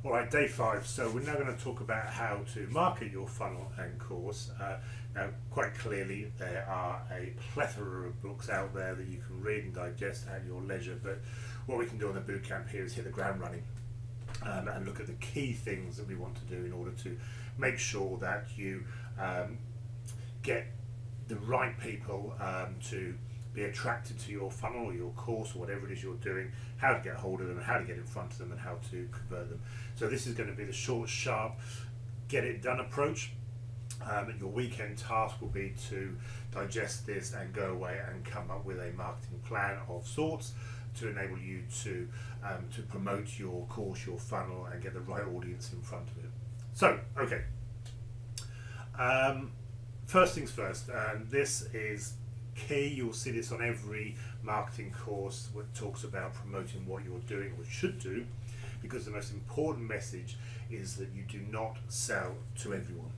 Alright, day 5. So we're now going to talk about how to market your funnel and course. Now, quite clearly, there are a plethora of books out there that you can read and digest at your leisure, but what we can do on the bootcamp here is hit the ground running and look at the key things that we want to do in order to make sure that you get the right people to be attracted to your funnel or your course or whatever it is you're doing, how to get hold of them, how to get in front of them, and how to convert them. So this is going to be the short, sharp, get it done approach. Your weekend task will be to digest this and go away and come up with a marketing plan of sorts to enable you to promote your course, your funnel, and get the right audience in front of it. So, okay. First things first, this is key. You'll see this on every marketing course that talks about promoting what you're doing or should do, because the most important message is that you do not sell to everyone.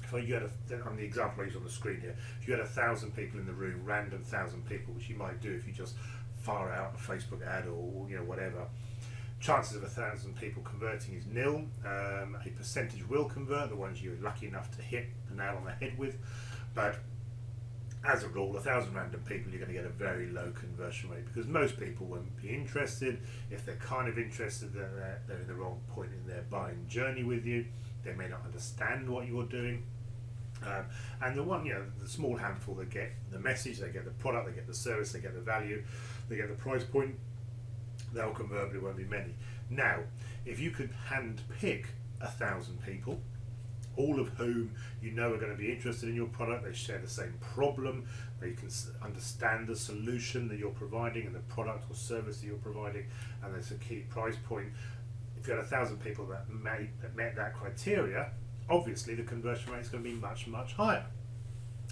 If you had on the example I use on the screen here, if you had 1,000 people in the room, random 1,000 people, which you might do if you just fire out a Facebook ad or whatever, chances of 1,000 people converting is nil. A percentage will convert, the ones you're lucky enough to hit the nail on the head with, but as a rule, 1,000 random people, you're going to get a very low conversion rate because most people won't be interested. If they're kind of interested, they're in the wrong point in their buying journey with you. They may not understand what you're doing. And the small handful that get the message, they get the product, they get the service, they get the value, they get the price point, they'll convert, but it won't be many. Now, if you could hand pick 1,000 people, all of whom you know are going to be interested in your product, they share the same problem, they can understand the solution that you're providing and the product or service that you're providing, and there's a key price point. If you had 1,000 people that met that criteria, obviously the conversion rate is going to be much, much higher.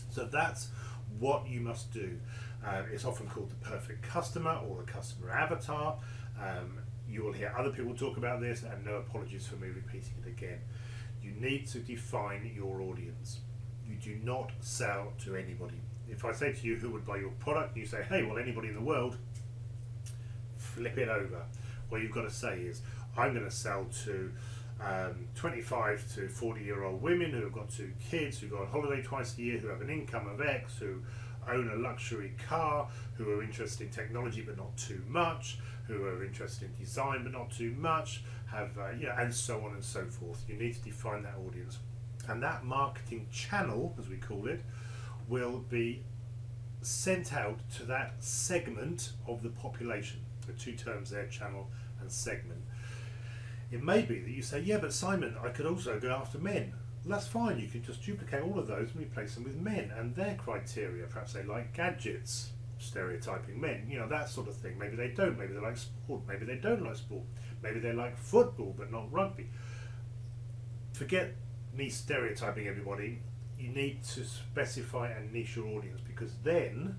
So that's what you must do. It's often called the perfect customer or the customer avatar. You will hear other people talk about this, and no apologies for me repeating it again. You need to define your audience. You do not sell to anybody. If I say to you, who would buy your product, and you say, hey, well, anybody in the world, flip it over. What you've got to say is, I'm going to sell to 25 to 40-year-old women who have got 2 kids, who go on holiday twice a year, who have an income of X, who own a luxury car, who are interested in technology but not too much, who are interested in design but not too much, have and so on and so forth. You need to define that audience, and that marketing channel, as we call it, will be sent out to that segment of the population. The 2 terms there, channel and segment. It may be that you say, yeah, but Simon, I could also go after men. Well, that's fine. You can just duplicate all of those and replace them with men and their criteria. Perhaps they like gadgets, stereotyping men, that sort of thing. Maybe they don't. Maybe they like sport. Maybe they don't like sport. Maybe they like football but not rugby. Forget me stereotyping everybody. You need to specify and niche your audience, because then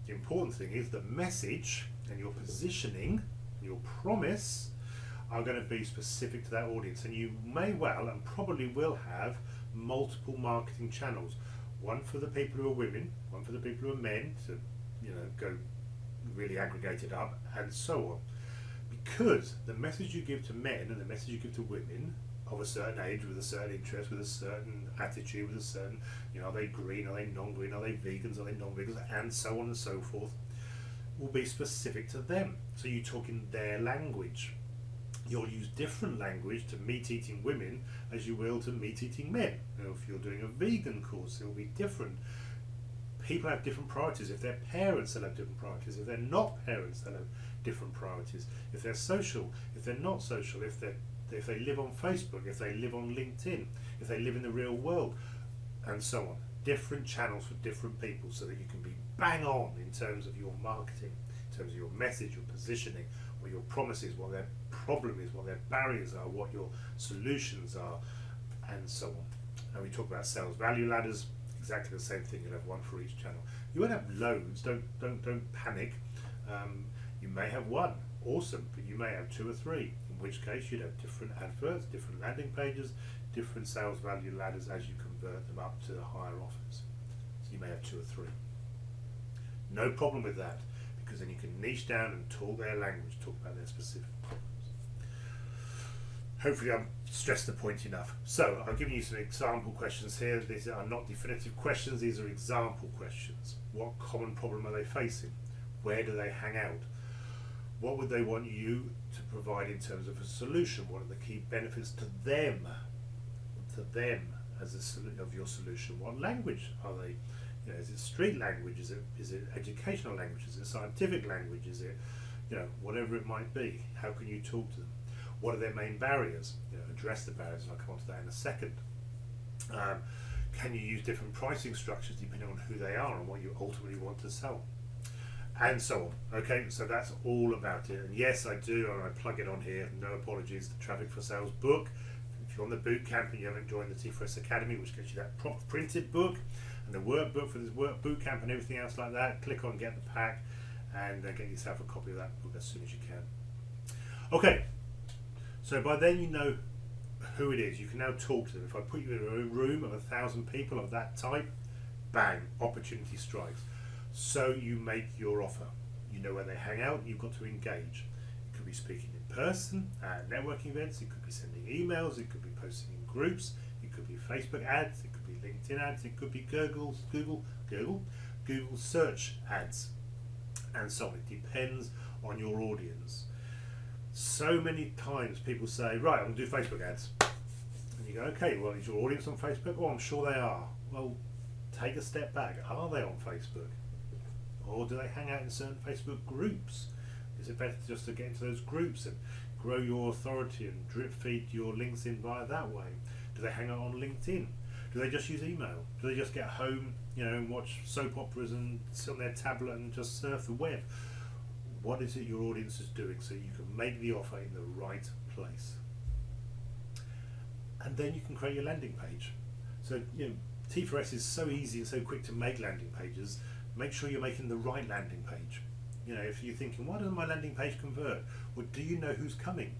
the important thing is the message and your positioning, your promise, are going to be specific to that audience. And you may well and probably will have multiple marketing channels. One for the people who are women, one for the people who are men, to go really aggregate it up, and so on. Because the message you give to men and the message you give to women of a certain age, with a certain interest, with a certain attitude, with a certain, are they green, are they non-green, are they vegans, are they non-vegans, and so on and so forth, will be specific to them. So you talk in their language. You'll use different language to meat-eating women as you will to meat-eating men. If you're doing a vegan course, it will be different. People have different priorities. If they're parents, they'll have different priorities. If they're not parents, they'll have different priorities. If they're social, if they're not social, if they live on Facebook, if they live on LinkedIn, if they live in the real world, and so on. Different channels for different people, so that you can be bang on in terms of your marketing, in terms of your message, your positioning, what your promises, what their problem is, what their barriers are, what your solutions are, and so on. And we talk about sales value ladders. Exactly the same thing. You'll have one for each channel. You won't have loads. Don't panic. You may have one. Awesome. But you may have 2 or 3. In which case you'd have different adverts, different landing pages, different sales value ladders as you convert them up to the higher offers. So you may have 2 or 3. No problem with that, because then you can niche down and talk their language, talk about their specific problems. Hopefully I've stressed the point enough. So I've given you some example questions here. These are not definitive questions, these are example questions. What common problem are they facing? Where do they hang out? What would they want you to provide in terms of a solution? What are the key benefits to them as of your solution? What language are they? Is it street language? Is it educational language? Is it scientific language? Is it whatever it might be? How can you talk to them? What are their main barriers? Address the barriers, and I'll come on to that in a second. Can you use different pricing structures depending on who they are and what you ultimately want to sell? And so on. Okay, so that's all about it. And yes, I do, and I plug it on here. No apologies. The Traffic for Sales book. If you're on the boot camp and you haven't joined the T4S Academy, which gets you that proper printed book and the workbook for this boot camp and everything else like that, click on Get the Pack and get yourself a copy of that book as soon as you can. Okay, so by then you know who it is. You can now talk to them. If I put you in a room of 1,000 people of that type, bang, opportunity strikes. So you make your offer. You know where they hang out, and you've got to engage. It could be speaking in person at networking events, it could be sending emails, it could be posting in groups, it could be Facebook ads, it could be LinkedIn ads, it could be Google search ads, and so on. It depends on your audience. So many times people say, right, I'm going to do Facebook ads. And you go, okay, well, is your audience on Facebook? Oh, I'm sure they are. Well, take a step back. Are they on Facebook? Or do they hang out in certain Facebook groups? Is it better just to get into those groups and grow your authority and drip feed your links in via that way? Do they hang out on LinkedIn? Do they just use email? Do they just get home, and watch soap operas and sit on their tablet and just surf the web? What is it your audience is doing so you can make the offer in the right place? And then you can create your landing page. So T4S is so easy and so quick to make landing pages. Make sure you're making the right landing page. If you're thinking, why doesn't my landing page convert? Well, do you know who's coming?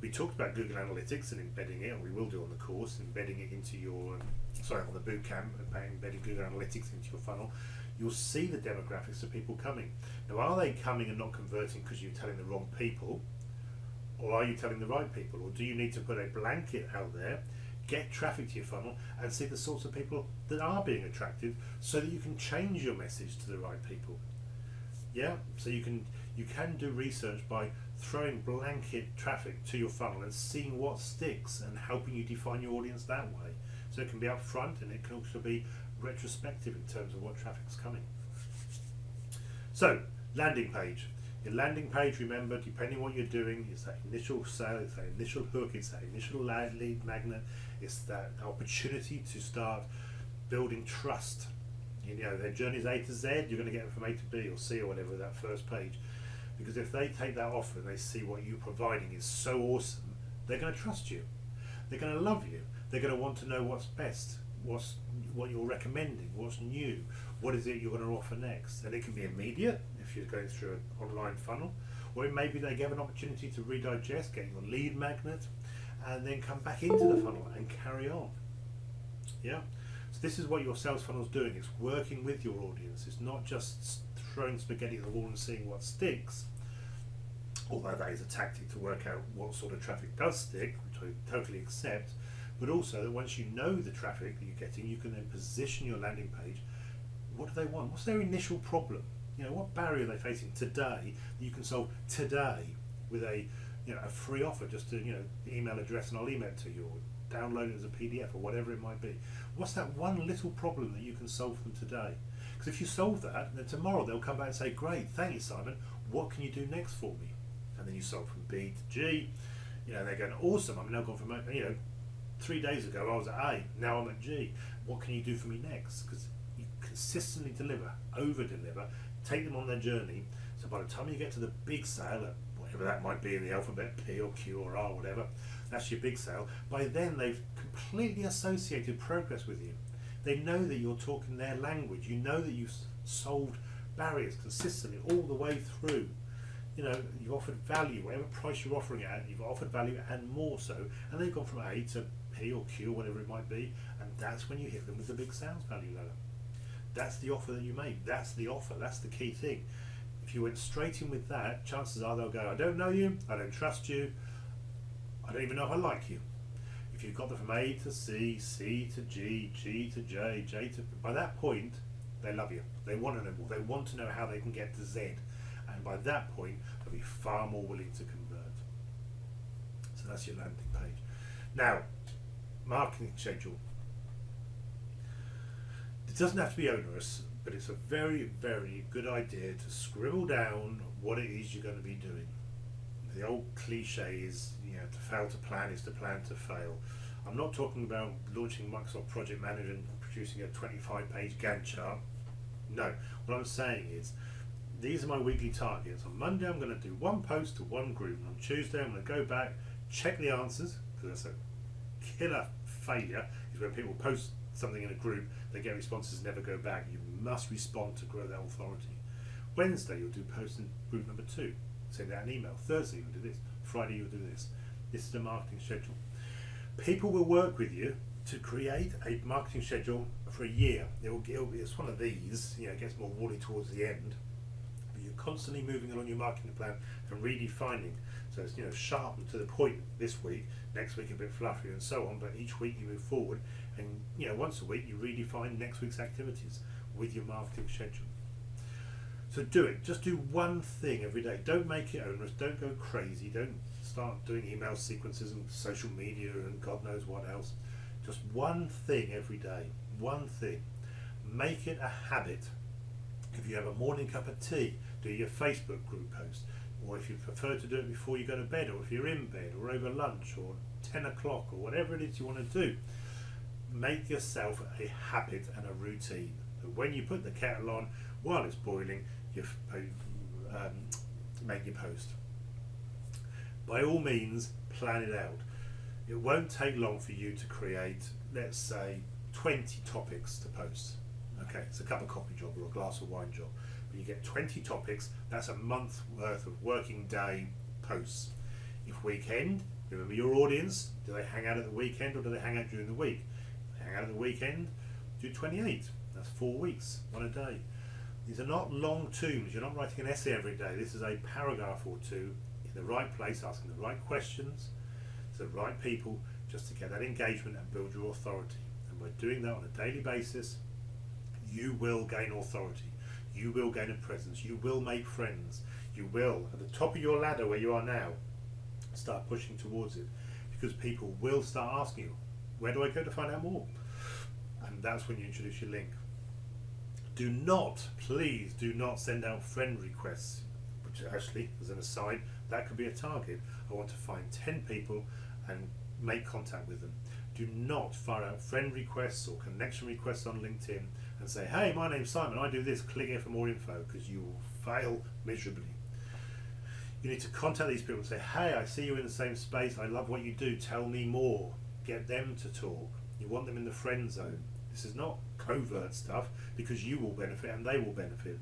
We talked about Google Analytics and embedding it, and we will do on the course, embedding it into your, on the bootcamp, embedding Google Analytics into your funnel. You'll see the demographics of people coming. Now, are they coming and not converting because you're telling the wrong people? Or are you telling the right people? Or do you need to put a blanket out there, get traffic to your funnel, and see the sorts of people that are being attracted so that you can change your message to the right people? Yeah, so you can do research by throwing blanket traffic to your funnel and seeing what sticks and helping you define your audience that way. So it can be up front and it can also be retrospective in terms of what traffic's coming. So, landing page. Your landing page, remember, depending on what you're doing, is that initial sale, it's that initial hook, it's that initial lead magnet, it's that opportunity to start building trust. Their journey is A to Z, you're going to get them from A to B or C or whatever, that first page. Because if they take that offer and they see what you're providing is so awesome, they're going to trust you. They're going to love you. They're going to want to know what's best, what you're recommending, what's new, what is it you're going to offer next. And it can be immediate if you're going through an online funnel, or it may be they give an opportunity to redigest, get your lead magnet, and then come back into the funnel and carry on. Yeah. So this is what your sales funnel is doing. It's working with your audience. It's not just throwing spaghetti at the wall and seeing what sticks, although that is a tactic to work out what sort of traffic does stick, which I totally accept, but also that once you know the traffic that you're getting, you can then position your landing page. What do they want? What's their initial problem? What barrier are they facing today that you can solve today with a free offer, just to the email address, and I'll email it to you, or download it as a PDF or whatever it might be. What's that one little problem that you can solve for them today? Because if you solve that, then tomorrow they'll come back and say, great, thank you, Simon, what can you do next for me? And then you solve from B to G. They're going, awesome, I'm now gone from 3 days ago I was at A, now I'm at G. What can you do for me next? Because you consistently deliver, over deliver, take them on their journey, so by the time you get to the big sale, whatever that might be in the alphabet, P or Q or R, whatever, that's your big sale. By then they've completely associated progress with you. They know that you're talking their language. You know that you've solved barriers consistently all the way through. You've offered value, whatever price you're offering it at, you've offered value and more so, and they've gone from A to P or Q, whatever it might be, and that's when you hit them with the big sales value ladder. That's the offer that you make. That's the offer. That's the key thing. If you went straight in with that, chances are they'll go, I don't know you, I don't trust you, I don't even know if I like you. If you've got them from A to C, C to G, G to J, J to... By that point, they love you. They want to know more. They want to know how they can get to Z. And by that point, they'll be far more willing to convert. So that's your landing page. Now, marketing schedule. It doesn't have to be onerous, but it's a very, very good idea to scribble down what it is you're going to be doing. The old cliche is, to fail to plan is to plan to fail. I'm not talking about launching Microsoft Project Manager and producing a 25-page Gantt chart. No, what I'm saying is, these are my weekly targets. On Monday, I'm going to do one post to one group. And on Tuesday, I'm going to go back, check the answers, because that's a killer failure, is when people post something in a group, they get responses, never go back. You must respond to grow that authority. Wednesday, you'll do post in group number 2. Send out an email. Thursday, you'll do this. Friday, you'll do this. This is the marketing schedule. People will work with you to create a marketing schedule for a year. It's one of these, it gets more woolly towards the end. But you're constantly moving along your marketing plan and redefining. So it's sharp and to the point this week, next week a bit fluffier and so on, but each week you move forward and once a week you redefine next week's activities with your marketing schedule. So do it. Just do one thing every day. Don't make it onerous. Don't go crazy. Don't start doing email sequences and social media and God knows what else. Just one thing every day. One thing. Make it a habit. If you have a morning cup of tea, do your Facebook group post. Or if you prefer to do it before you go to bed, or if you're in bed, or over lunch, or 10 o'clock, or whatever it is you want to do. Make yourself a habit and a routine. So when you put the kettle on, while it's boiling, you make your post. By all means, plan it out. It won't take long for you to create, let's say, 20 topics to post. Okay, it's a cup of coffee job or a glass of wine job. But you get 20 topics, that's a month worth of working day posts. If weekend, remember your audience, do they hang out at the weekend or do they hang out during the week? If they hang out at the weekend, do 28. That's 4 weeks, one a day. These are not long tomes. You're not writing an essay every day. This is a paragraph or two in the right place, asking the right questions to the right people, just to get that engagement and build your authority. And by doing that on a daily basis, you will gain authority. You will gain a presence. You will make friends. You will, at the top of your ladder where you are now, start pushing towards it, because people will start asking you, where do I go to find out more? And that's when you introduce your link. Do not, please do not send out friend requests, which actually, as an aside, that could be a target. I want to find 10 people and make contact with them. Do not fire out friend requests or connection requests on LinkedIn and say, hey, my name's Simon, I do this, click here for more info, because you will fail miserably. You need to contact these people and say, hey, I see you in the same space, I love what you do, tell me more. Get them to talk. You want them in the friend zone. This is not covert stuff, because you will benefit and they will benefit.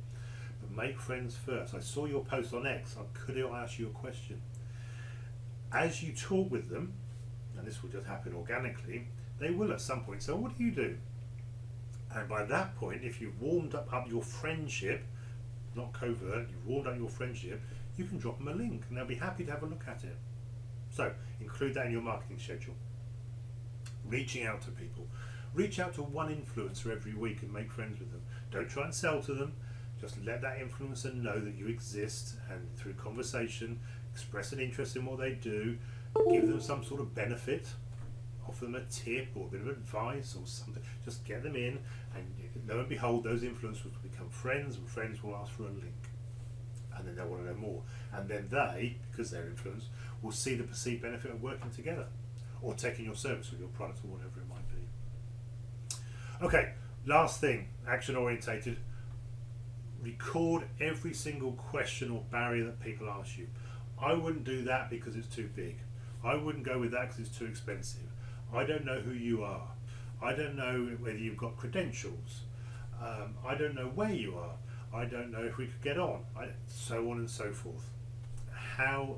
But make friends first. I saw your post on X, could I ask you a question? As you talk with them, and this will just happen organically, they will at some point say, what do you do? And by that point, if you've warmed up your friendship, not covert, you've warmed up your friendship, you can drop them a link and they'll be happy to have a look at it. So include that in your marketing schedule. Reaching out to people. Reach out to one influencer every week and make friends with them. Don't try and sell to them. Just let that influencer know that you exist, and through conversation, express an interest in what they do, give them some sort of benefit, offer them a tip or a bit of advice or something. Just get them in, and lo and behold, those influencers will become friends, and friends will ask for a link. And then they'll want to know more. And then they, because they're influenced, will see the perceived benefit of working together, or taking your service or your product or whatever it might be. Okay, last thing, action orientated. Record every single question or barrier that people ask you. I wouldn't do that because it's too big. I wouldn't go with that because it's too expensive. I don't know who you are. I don't know whether you've got credentials. I don't know where you are. I don't know if we could get on. So on and so forth. How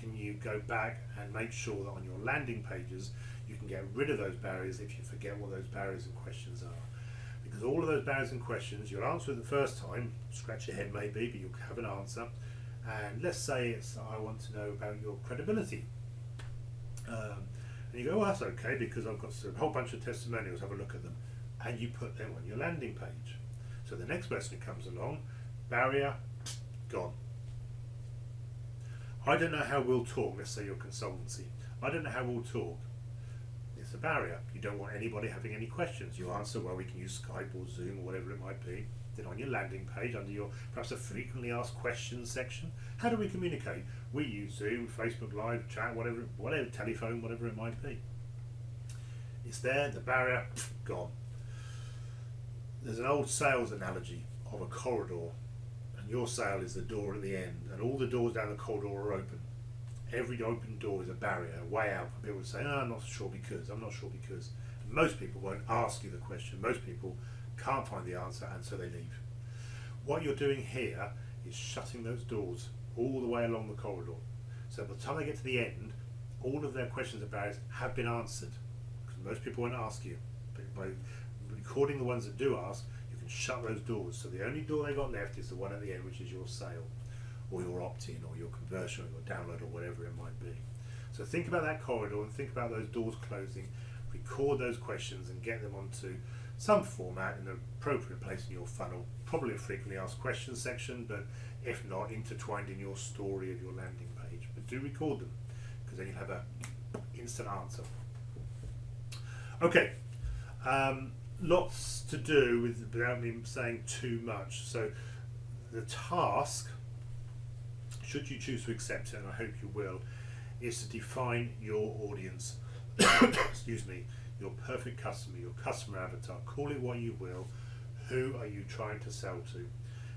can you go back and make sure that on your landing pages you can get rid of those barriers if you forget what those barriers and questions are? Because all of those barriers and questions, you'll answer it the first time, scratch your head maybe, but you'll have an answer. And let's say it's, I want to know about your credibility. And you go, well, that's okay because I've got a whole bunch of testimonials, have a look at them. And you put them on your landing page. So the next person who comes along, barrier, gone. I don't know how we'll talk, let's say your consultancy. I don't know how we'll talk. It's a barrier. You don't want anybody having any questions. You answer, well, we can use Skype or Zoom or whatever it might be. Then on your landing page, under your perhaps a frequently asked questions section, how do we communicate? We use Zoom, Facebook Live, chat, whatever, telephone, whatever it might be. It's there, the barrier, gone. There's an old sales analogy of a corridor, and your sale is the door at the end, and all the doors down the corridor are open. Every open door is a barrier, a way out. People say, oh, I'm not sure because. And most people won't ask you the question. Most people can't find the answer, and so they leave. What you're doing here is shutting those doors all the way along the corridor. So by the time they get to the end, all of their questions and barriers have been answered. Because most people won't ask you. But by recording the ones that do ask, you can shut those doors. So the only door they got left is the one at the end, which is your sale, or your opt-in, or your conversion, or your download, or whatever it might be. So think about that corridor and think about those doors closing. Record those questions and get them onto some format in an appropriate place in your funnel. Probably a frequently asked questions section, but if not, intertwined in your story of your landing page. But do record them, because then you'll have an instant answer. Okay, lots to do without me saying too much. So the task, should you choose to accept it, and I hope you will, is to define your audience. Excuse me, your perfect customer, your customer avatar. Call it what you will. Who are you trying to sell to?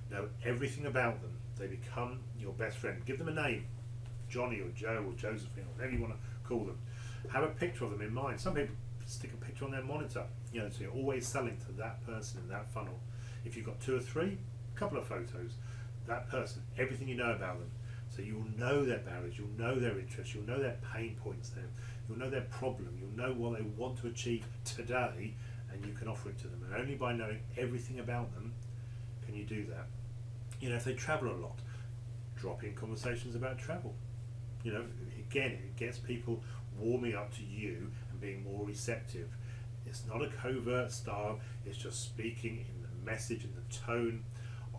Know everything about them. They become your best friend. Give them a name, Johnny or Joe or Josephine, or whatever you want to call them. Have a picture of them in mind. Some people stick a picture on their monitor, so you're always selling to that person in that funnel. If you've got 2 or 3, a couple of photos, that person, everything you know about them. So you'll know their barriers, you'll know their interests, you'll know their pain points, you'll know their problem, you'll know what they want to achieve today, and you can offer it to them. And only by knowing everything about them can you do that. If they travel a lot, drop in conversations about travel. Again, it gets people warming up to you and being more receptive. It's not a covert style, it's just speaking in the message and the tone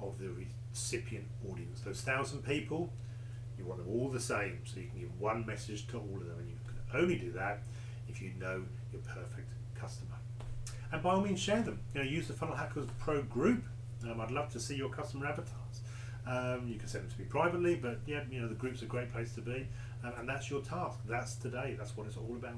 of the recipient audience. Those 1,000 people, you want them all the same, so you can give one message to all of them, and you can only do that if you know your perfect customer. And by all means, share them. Use the Funnel Hackers Pro group. I'd love to see your customer avatars. You can send them to me privately, but the group's a great place to be, and that's your task. That's today. That's what it's all about.